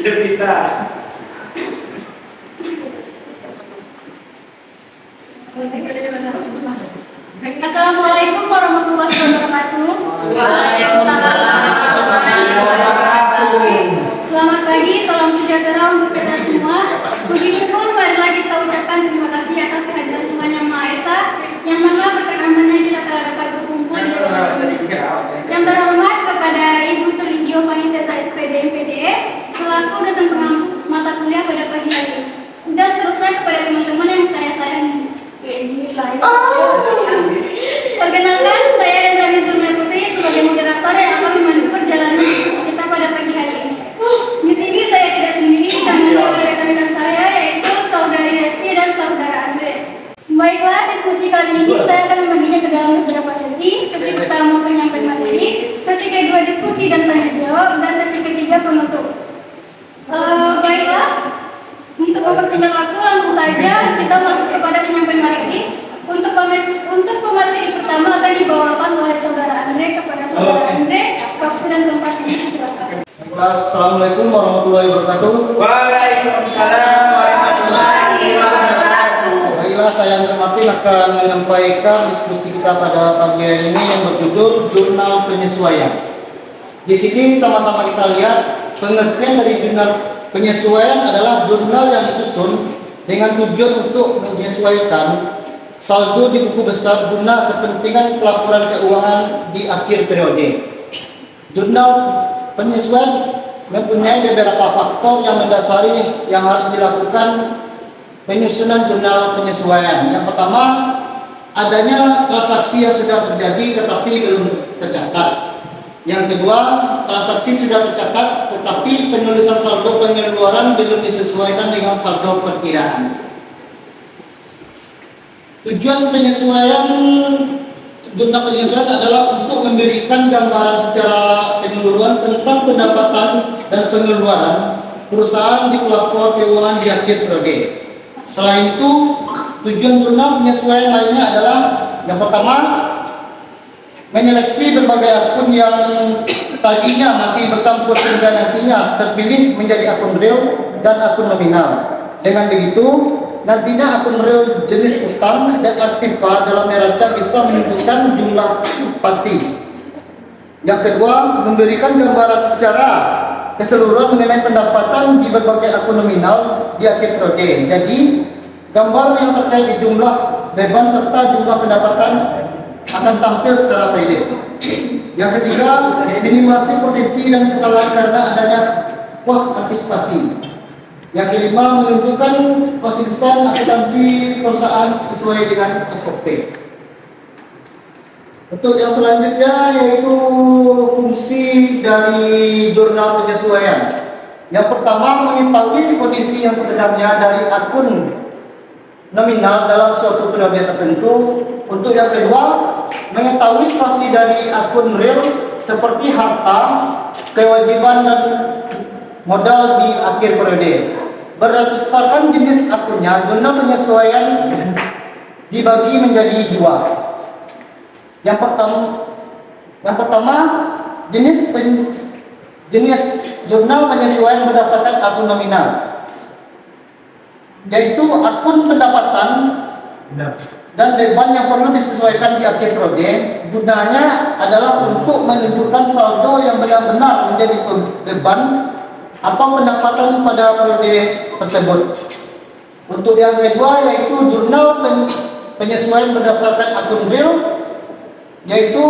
cerita. Assalamualaikum warahmatullahi wabarakatuh. Waalaikumsalam warahmatullahi wabarakatuh. Selamat pagi, salam sejahtera untuk kita semua. Puji syukur marilah kita ucapkan terima kasih atas kehadiran Tuhan Yang Maha Esa, yang mana berkenan-Nya kita telah dapat berkumpul di ruangan ini. Yang terhormat kepada Ibu Sri Giovanni Teza SPD MPDE selaku dosen pengampu mata kuliah pada pagi hari ini. Dan seterusnya kepada teman-teman yang saya sayangi. Perkenalkan, saya Renzani Zulmai Putri sebagai moderator yang akan memandu perjalanan diskusi kita pada pagi hari ini. Di sini saya tidak sendiri, ditemani oleh rekan-rekan saya yaitu Saudari Resti dan Saudara Andre. Baiklah, diskusi kali ini saya akan membaginya ke dalam beberapa sesi. Sesi pertama penyampaian materi, sesi kedua diskusi dan tanya jawab, dan sesi ketiga penutup. Baiklah, untuk mempersingkat waktu langsung saja kita masuk kepada penyampaian hari ini. Untuk pemateri pertama akan dibawakan oleh Saudara Andre. Kepada Saudara Andre, waktu dan tempat ini silakan. Assalamualaikum warahmatullahi wabarakatuh. Waalaikumsalam warahmatullahi wabarakatuh. Baiklah, saya Andre Martin akan menyampaikan diskusi kita pada pagi hari ini yang berjudul Jurnal Penyesuaian. Di sini sama-sama kita lihat pengertian dari jurnal penyesuaian adalah jurnal yang disusun dengan tujuan untuk menyesuaikan saldo di buku besar guna kepentingan pelaporan keuangan di akhir periode. Jurnal penyesuaian mempunyai beberapa faktor yang mendasari yang harus dilakukan penyusunan jurnal penyesuaian. Yang pertama, adanya transaksi yang sudah terjadi tetapi belum tercatat. Yang kedua, transaksi sudah tercatat tetapi penulisan saldo pengeluaran belum disesuaikan dengan saldo perkiraan. Tujuan penyesuaian jurnal penyesuaian adalah untuk memberikan gambaran secara penyeluruhan tentang pendapatan dan pengeluaran perusahaan di pelapor keuangan di akhir periode. Selain itu, tujuan jurnal penyesuaian lainnya adalah yang pertama, menyeleksi berbagai akun yang tadinya masih bercampur sehingga nantinya terpilih menjadi akun real dan akun nominal. Dengan begitu, nantinya akun real jenis utang dan aktiva dalam neraca bisa menunjukkan jumlah pasti. Yang kedua, memberikan gambaran secara keseluruhan mengenai pendapatan di berbagai akun nominal di akhir periode. Jadi, gambar yang terkait di jumlah beban serta jumlah pendapatan akan tampil secara valid. Yang ketiga, minimasi potensi dan kesalahan karena adanya pos antisipasi. Yang kelima, menunjukkan konsisten akuntansi perusahaan sesuai dengan SOP. Untuk yang selanjutnya yaitu fungsi dari jurnal penyesuaian. Yang pertama, mengetahui kondisi yang sebenarnya dari akun nominal dalam suatu periode tertentu. Untuk yang kedua, mengetahui situasi dari akun real seperti harta, kewajiban dan modal di akhir periode. Berdasarkan jenis akunnya, jurnal penyesuaian dibagi menjadi dua. Yang pertama jenis jurnal penyesuaian berdasarkan akun nominal, yaitu akun pendapatan dan beban yang perlu disesuaikan di akhir periode. Gunanya adalah untuk menunjukkan saldo yang benar-benar menjadi beban atau pendapatan pada periode tersebut. Untuk yang kedua yaitu jurnal penyesuaian berdasarkan akun real, yaitu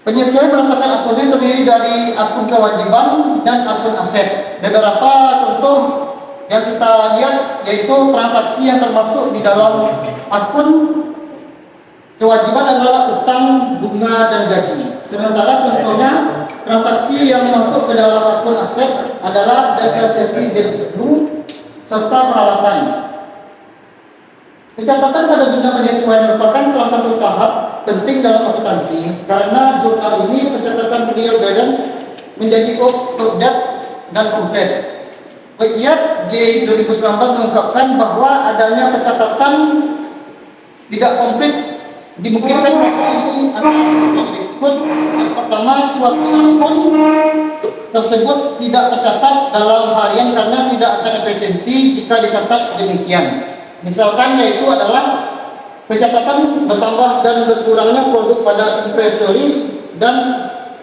penyesuaian berdasarkan akun real terdiri dari akun kewajiban dan akun aset. Beberapa contoh yang kita lihat yaitu transaksi yang termasuk di dalam akun kewajiban adalah utang, bunga, dan gaji. Sementara contohnya transaksi yang masuk ke dalam akun aset adalah depresiasi dulu serta peralatan. Pencatatan pada jurnal penyesuaian merupakan salah satu tahap penting dalam akuntansi karena jurnal ini pencatatan real balance menjadi updates dan komplit. Pegiat J 2019 mengungkapkan bahwa adanya pencatatan tidak komplit dimungkinkan bahwa ini adalah berikut. Yang pertama, suatu akun tersebut tidak tercatat dalam harian karena tidak akan efisiensi jika dicatat demikian. Misalkan yaitu adalah pencatatan bertambah dan berkurangnya produk pada inventory dan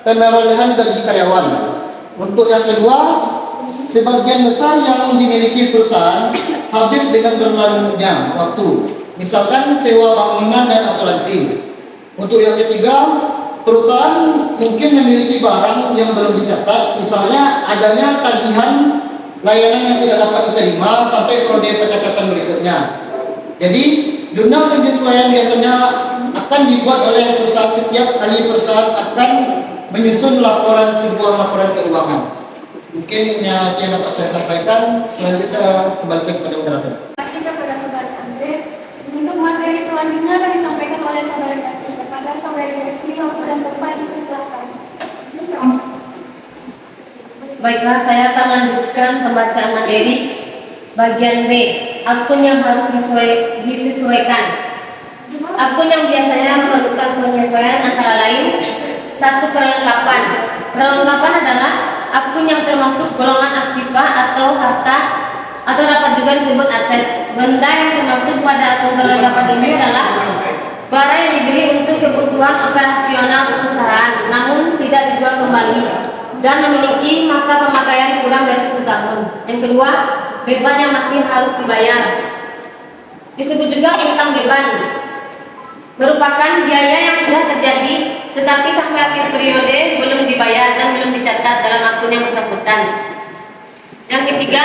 pemerolehan gaji karyawan. Untuk yang kedua, sebagian besar yang dimiliki perusahaan habis dengan berlalunya waktu, misalkan sewa bangunan dan asuransi. Untuk yang ketiga, perusahaan mungkin memiliki barang yang belum dicatat, misalnya adanya tagihan layanan yang tidak dapat diterima sampai periode pencatatan berikutnya. Jadi, jurnal penyesuaian biasanya akan dibuat oleh perusahaan setiap kali perusahaan akan menyusun sebuah laporan keuangan. Mungkin yang dapat saya sampaikan. Selanjutnya saya kembalikan kepada moderator. Terima kasih kepada Saudara Andre. Untuk materi selanjutnya akan disampaikan oleh Saudara Kasih. Kepada Saudara Kasih, waktu dan tempat dipersilakan. Baiklah, saya akan lanjutkan pembacaan materi bagian B. Akun yang harus disesuaikan. Akun yang biasanya memerlukan penyesuaian antara lain: 1. Perlengkapan. Perlengkapan adalah akun yang termasuk golongan aktiva atau harta atau dapat juga disebut aset. Benda yang termasuk pada akun perlengkapan ini adalah barang yang dibeli untuk kebutuhan operasional perusahaan namun tidak dijual kembali dan memiliki masa pemakaian kurang dari 10 tahun. Yang kedua, beban yang masih harus dibayar. Disebut juga utang beban. Merupakan biaya yang sudah terjadi tetapi sampai akhir periode belum dibayar dan belum dicatat dalam akun yang bersangkutan. Yang ketiga,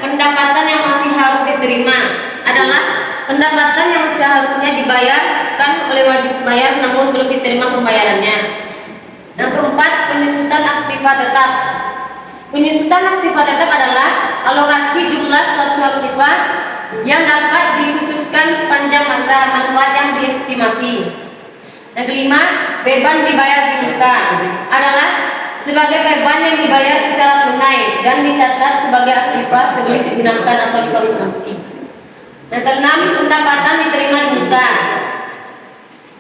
pendapatan yang masih harus diterima adalah pendapatan yang seharusnya dibayarkan oleh wajib bayar namun belum diterima pembayarannya. Yang keempat, penyusutan aktiva tetap. Penyusutan aktiva tetap adalah alokasi jumlah suatu aktiva yang dapat disusutkan sepanjang masa manfaat yang diestimasi. Yang kelima, beban dibayar di muka adalah sebagai beban yang dibayar secara tunai dan dicatat sebagai aktiva sebelum digunakan atau dikonsumsi. Yang keenam, pendapatan diterima di muka.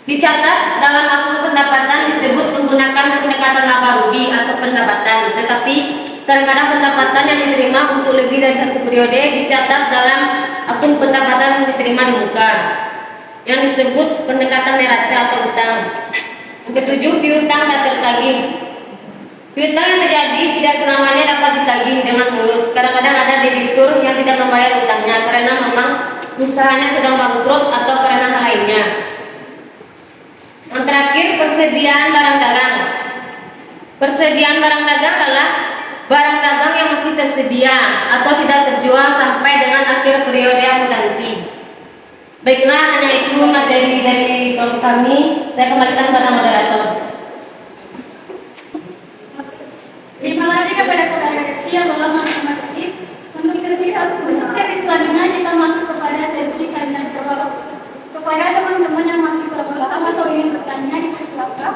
Dicatat dalam akun pendapatan disebut menggunakan pendekatan laba rugi atau pendapatan, tetapi kadang-kadang pendapatan yang diterima untuk lebih dari satu periode dicatat dalam akun pendapatan yang diterima di muka, yang disebut pendekatan neraca atau utang. Yang ketujuh, piutang tak tertagih. Piutang yang terjadi tidak selamanya dapat ditagih dengan mulus. Kadang-kadang ada debitur yang tidak membayar utangnya karena memang usahanya sedang bangkrut atau karena hal lainnya. Yang terakhir, persediaan barang dagang. Persediaan barang dagang adalah barang dagang yang masih tersedia atau tidak terjual sampai dengan akhir periode akuntansi. Baiklah, hanya itu materi dari kelompok kami. Saya kembalikan kepada moderator. Terima kasih kepada Saudara Kasih yang telah menghormati. Untuk sesi selanjutnya kita masuk kepada sesi tanya jawab. Kepada teman-teman yang masih kurang paham atau ingin bertanya dipersilakan.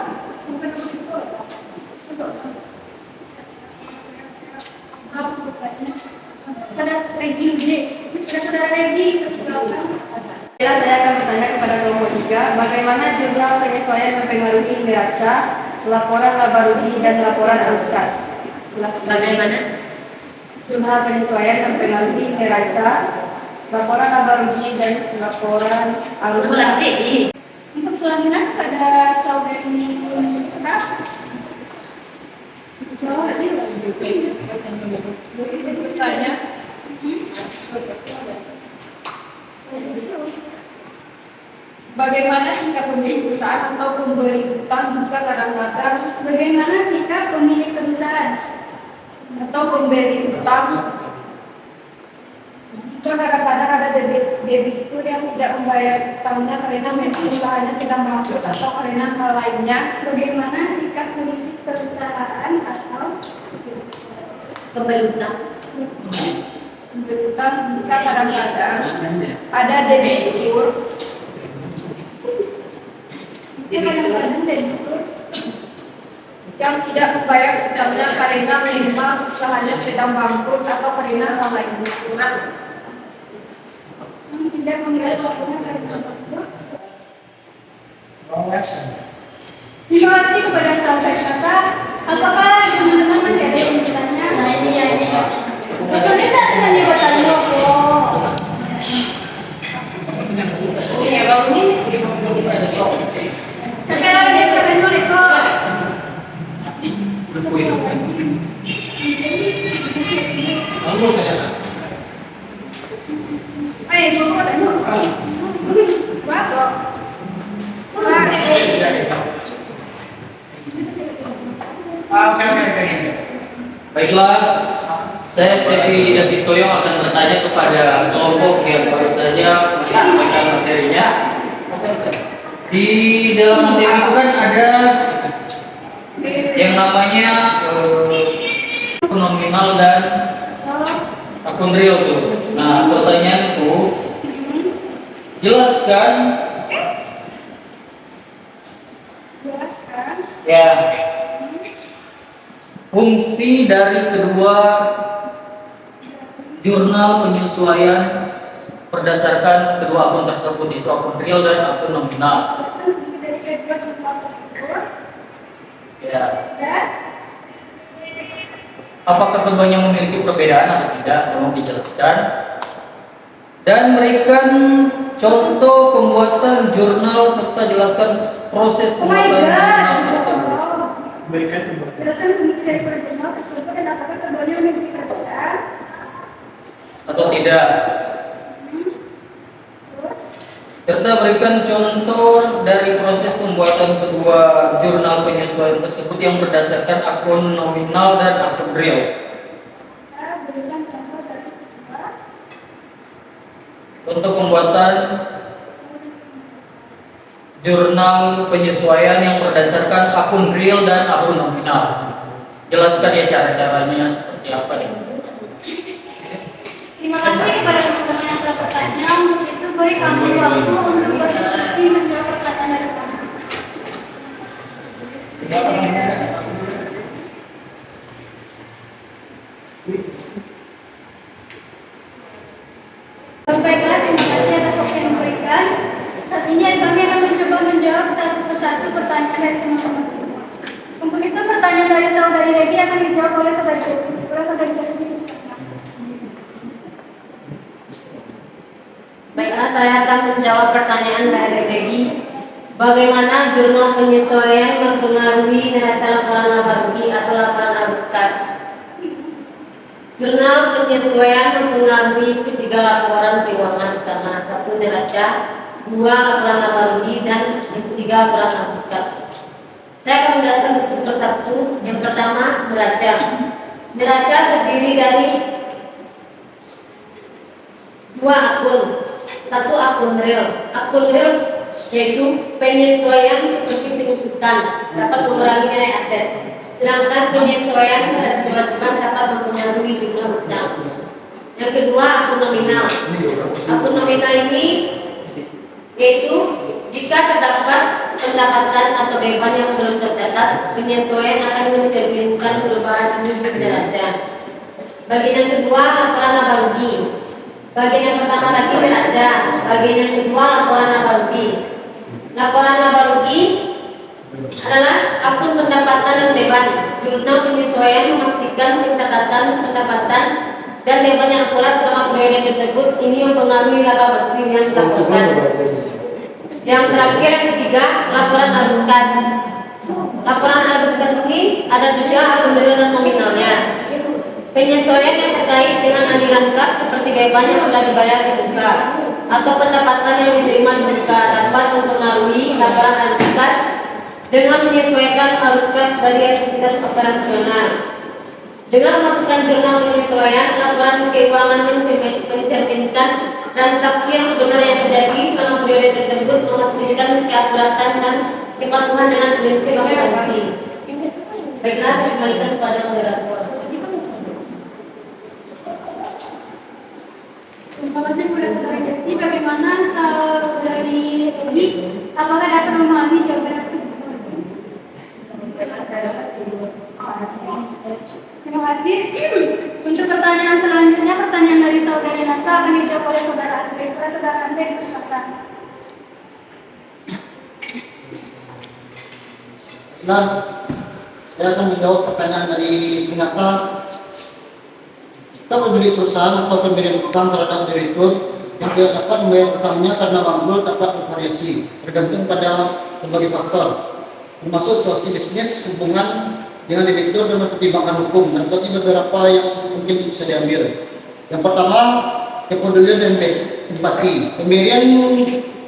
Pada Regi, Saudara Regi dipersilakan. Saya akan bertanya kepada kelompok 3, bagaimana jurnal penyesuaian mempengaruhi neraca, laporan laba rugi dan laporan arus kas. Bagaimana Jurnal penyesuaian mempengaruhi neraca, laporan laba rugi dan laporan arus kas. Untuk selanjutnya pada Saudari jawab aja. Bertanya, bagaimana sikap pemilik perusahaan atau pemberi hutang jika kadang-kadang Bagaimana sikap pemilik perusahaan atau pemberi hutang jika kadang-kadang ada debitur yang tidak membayar hutangnya karena memang usahanya sedang bangkrut atau karena hal lainnya? Bagaimana sikap pemilik perusahaan atau pemberi hutang? Pemberi hutang jika kadang-kadang ada debitur yang tidak membayar hutangnya karena memang usahanya sedang bangkrut atau karena hal lainnya. tidak membayar laporan karena bangkrut. Terima kasih kepada saudara. Apakah teman-teman masih ada yang Baiklah, saya Stevi Dasitoyo akan bertanya kepada kelompok yang baru saja menyampaikan materinya. Di dalam materi itu kan ada yang namanya akun nominal dan akun real tuh. Nah, pertanyaanku, jelaskan ya fungsi dari kedua jurnal penyesuaian berdasarkan kedua akun tersebut, yaitu akun real dan akun nominal. Ya. Apakah keduanya memiliki perbedaan atau tidak? Tolong dijelaskan. Dan berikan contoh pembuatan jurnal serta jelaskan proses pembuatan jurnal tersebut. Jelaskan fungsi dari jurnal tersebut dan apakah keduanya memiliki perbedaan Atau tidak? Serta berikan contoh dari proses pembuatan kedua jurnal penyesuaian tersebut yang berdasarkan akun nominal dan akun real. berikan contoh dari kedua Untuk pembuatan jurnal penyesuaian yang berdasarkan akun real dan akun nominal. Jelaskan ya cara-caranya seperti apa nih. Terima kasih kepada teman-teman yang telah bertanya. Untuk itu beri kami waktu untuk berdiskusi menjawab pertanyaan dari kami. Baiklah, terima kasih atas waktu yang diberikan. Saat ini kami akan mencoba menjawab satu persatu pertanyaan dari teman-teman semua. Untuk itu pertanyaan dari saudari Regi akan dijawab oleh saudari Kesti. Saudari Kesti. Baiklah, saya akan menjawab pertanyaan dari Regi. Bagaimana jurnal penyesuaian mempengaruhi neraca laporan laba rugi atau laporan arus kas? Jurnal penyesuaian mempengaruhi ketiga laporan keuangan utama, satu neraca, dua laporan laba rugi, dan yang ketiga laporan arus kas. Saya akan menjelaskan satu persatu. Yang pertama, neraca. Neraca terdiri dari dua akun. Satu akun real. Akun real yaitu penyesuaian seperti penyusutan dapat mengurangi nilai aset. Sedangkan penyesuaian terhadap kewajiban dapat mempengaruhi jumlah hutang. Yang kedua, akun nominal. Akun nominal ini yaitu jika terdapat pendapatan atau beban yang belum tercatat, penyesuaian akan mencerminkan perubahan ini neraca. Bagian yang kedua, laporan laba rugi. Bagian yang pertama tadi neraca, bagian yang kedua laporan laba rugi. Laporan laba rugi adalah akun pendapatan dan beban. Jurnal penyesuaian memastikan pencatatan pendapatan dan beban yang akurat selama periode tersebut. Ini mempengaruhi laba bersih yang dilaporkan. Yang terakhir, yang ketiga, laporan arus kas. Laporan arus kas ini ada juga akun real dan nominalnya. Penyesuaian yang terkait dengan aliran kas seperti beban yang sudah dibayar di muka atau pendapatan yang diterima di muka dapat mempengaruhi laporan arus kas dengan menyesuaikan arus kas dari aktivitas operasional. Dengan memasukkan jurnal penyesuaian, laporan keuangan mencerminkan transaksi yang sebenarnya terjadi selama periode tersebut, memastikan keakuratan dan kepatuhan dengan prinsip akuntansi. Baiklah, saya kembalikan kepada moderator. Terima kasih kepada saudari Kesti. Bagaimana saudari Regi? Apakah dapat memahami jawaban aku? Terima kasih. Untuk pertanyaan selanjutnya, pertanyaan dari saudari Nasa akan dijawab oleh saudara Andre. Saudara Andre, silakan. Nah, saya akan menjawab pertanyaan dari Sinata. Kita membeli perusahaan atau pemberian utang terhadap direktur yang tidak dapat membayar utangnya karena bangkrut dapat bervariasi tergantung pada berbagai faktor, termasuk situasi bisnis, hubungan dengan direktur dan mempertimbangkan hukum dan berarti beberapa yang mungkin bisa diambil. Yang pertama, kepedulian dan empati. Pemberian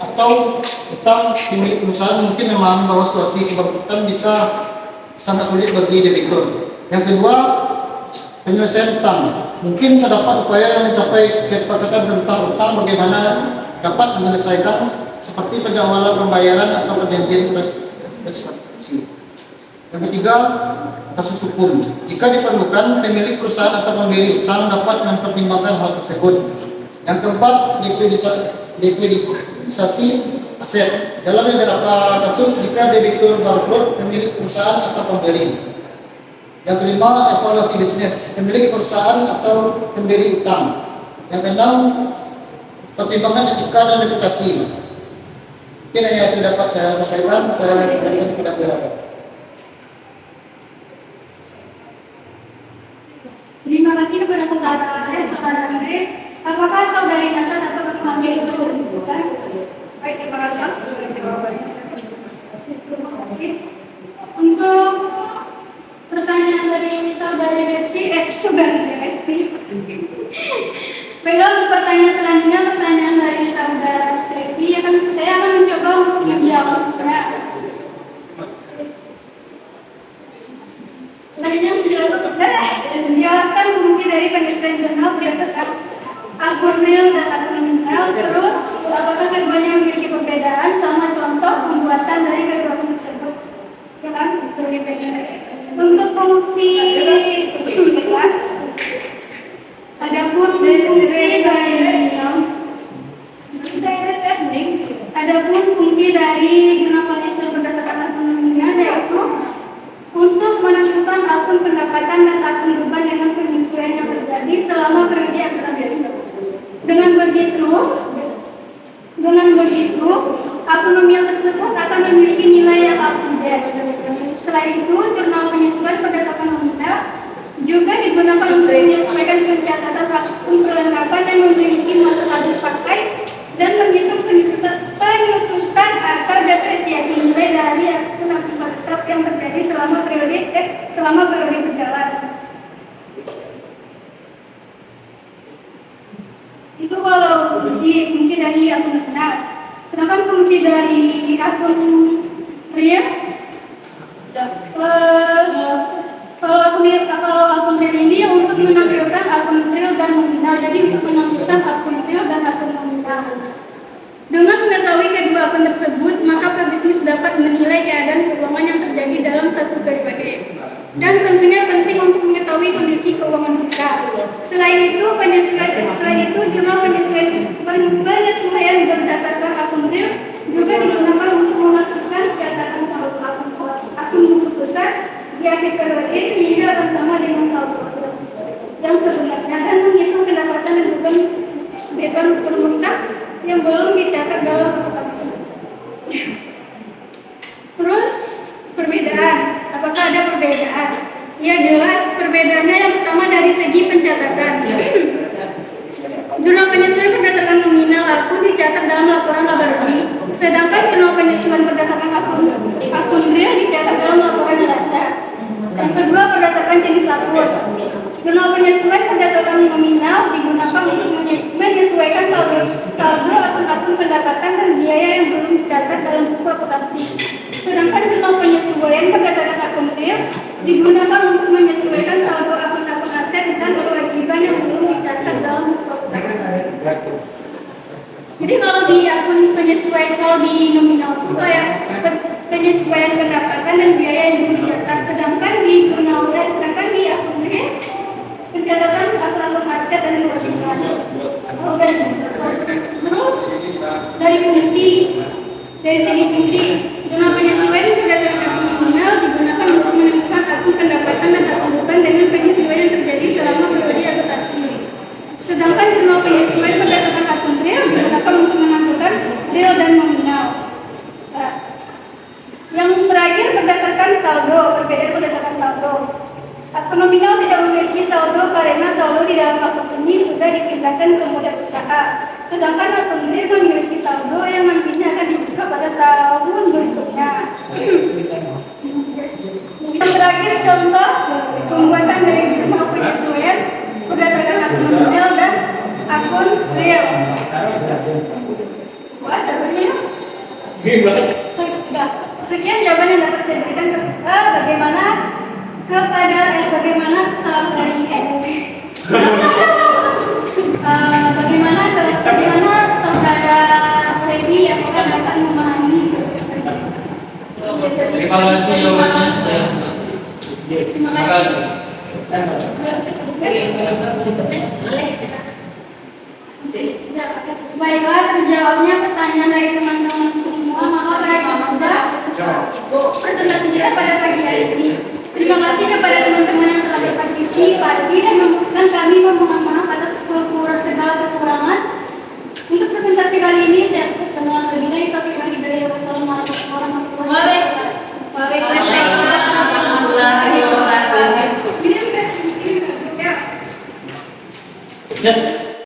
atau utang pemilik perusahaan mungkin memahami bahwa situasi kebangkrutan bisa sangat sulit bagi debitur. Yang kedua, penyelesaian utang. Mungkin terdapat upaya yang mencapai kesepakatan tentang utang bagaimana dapat menyelesaikan seperti pengawalan pembayaran atau perjanjian restitusi. Yang ketiga, kasus hukum. Jika diperlukan, pemilik perusahaan atau pemberi utang dapat mempertimbangkan hal tersebut. Yang keempat, likuidisasi aset. Dalam beberapa kasus, jika debitur bangkrut, pemilik perusahaan atau pemberi. Yang kelima, evaluasi bisnis. Pemilik perusahaan atau pemberi utang. Yang keenam, pertimbangan etika dan reputasi. Mungkin hanya itu dapat saya sampaikan. Saya tidak berharap. Terima kasih kepada saudara saya, saudara Andre. Apakah saudari Nathan atau berkemanggil untuk berbuka? Baik, terima kasih. Terima kasih. Untuk pertanyaan dari saudari Resti, baiklah, untuk pertanyaan selanjutnya, pertanyaan dari saudara Strepi. Saya akan mencoba untuk menjawabnya. Menjelaskan fungsi dari penyesuaian jurnal berdasarkan akun real dan akun nominal. Terus, apakah keduanya memiliki perbedaan sama contoh pembuatan dari kedua akun tersebut? Ya kan? Untuk fungsi adapun fungsi dari jurnal penyesuaian berdasarkan akun nominal yaitu untuk menentukan akun pendapatan dan akun beban dengan penyesuaian yang terjadi selama periode yang terjadi. Dengan begitu, akun nominal tersebut akan memiliki nilai yang up-to-date. Selain itu, jurnal penyesuaian berdasarkan nominal juga digunakan untuk menyesuaikan pencatatan akun perlengkapan yang memiliki masa habis pakai dan menghitung penyusutan atau depresiasi nilai dari akun tetap yang terjadi selama periode berjalan. Itu kalau fungsi dari akun nominal. Sedangkan fungsi dari akun real, kalau akun real ini untuk menampilkan akun real dan nominal. Jadi untuk menampilkan akun real dan akun nominal. Dengan mengetahui kedua akun tersebut, maka pebisnis dapat menilai keadaan keuangan yang terjadi dalam satu periode. Dan tentunya penting untuk mengetahui kondisi keuangan kita. Selain itu, jurnal penyesuaian berdasarkan akun real juga digunakan untuk memastikan catatan saldo akun buku besar di akhir periode sehingga akan sama dengan saldo yang sebenarnya dan menghitung pendapatan dan beban berhutang yang belum dicatat dalam catatan tersebut. Terus perbedaan, apakah ada perbedaan? Ya jelas, perbedaannya yang pertama dari segi pencatatan. Jurnal penyesuaian berdasarkan nominal akun dicatat dalam laporan laba rugi, sedangkan jurnal penyesuaian berdasarkan akun real dicatat dalam laporan neraca. Yang kedua, berdasarkan jenis akun. Jurnal penyesuaian berdasarkan nominal digunakan untuk menyesuaikan saldo akun-akun pendapatan dan biaya yang belum dicatat dalam buku akuntansi. Sedangkan jurnal penyesuaian berdasarkan akun real digunakan untuk menyesuaikan saldo akun-akun aset dan kewajiban yang belum dicatat dalam buku akuntansi. Jadi kalau di akun penyesuaian, kalau di nominal itu kayak penyesuaian pendapatan dan biaya yang belum dicatat. Sedangkan di jurnal real, sedangkan di akun real pencatatan akun-akun aset dan kewajiban. Terus dari segi fungsi, jurnal penyesuaian berdasarkan nominal digunakan untuk menentukan akun pendapatan dan akun beban dengan penyesuaian yang terjadi selama periode akuntansi. Sedangkan jurnal penyesuaian berdasarkan akun real digunakan untuk menentukan real dan nominal. Yang terakhir berdasarkan saldo, perbedaan berdasarkan saldo. Akun nominal tidak memiliki saldo karena saldo di dalam akun ini sudah dipindahkan ke modal usaha. Sedangkan akun real memiliki saldo yang nantinya akan dibuka pada tahun berikutnya. Yang terakhir contoh pembuatan dari jurnal penyesuaian berdasarkan akun nominal dan Rio. Baca Rio. Sekian jawaban yang dapat saya berikan bagaimana bagaimana saudara Freddy yang akan memahami. Terima kasih jawabannya saya. Terima kasih. Baiklah, terjawabnya pertanyaan dari teman-teman semua, maka mereka juga presentasi kita pada pagi hari ini. Terima kasih kepada teman-teman yang telah berpartisipasi dan kami memohon maaf atas segala kekurangan. Untuk presentasi kali ini saya tutup dengan wabillahi taufiq wal hidayah. Wassalamualaikum warahmatullahi wabarakatuh. Waalaikumsalam warahmatullahi wabarakatuh. Terima kasih. Ya.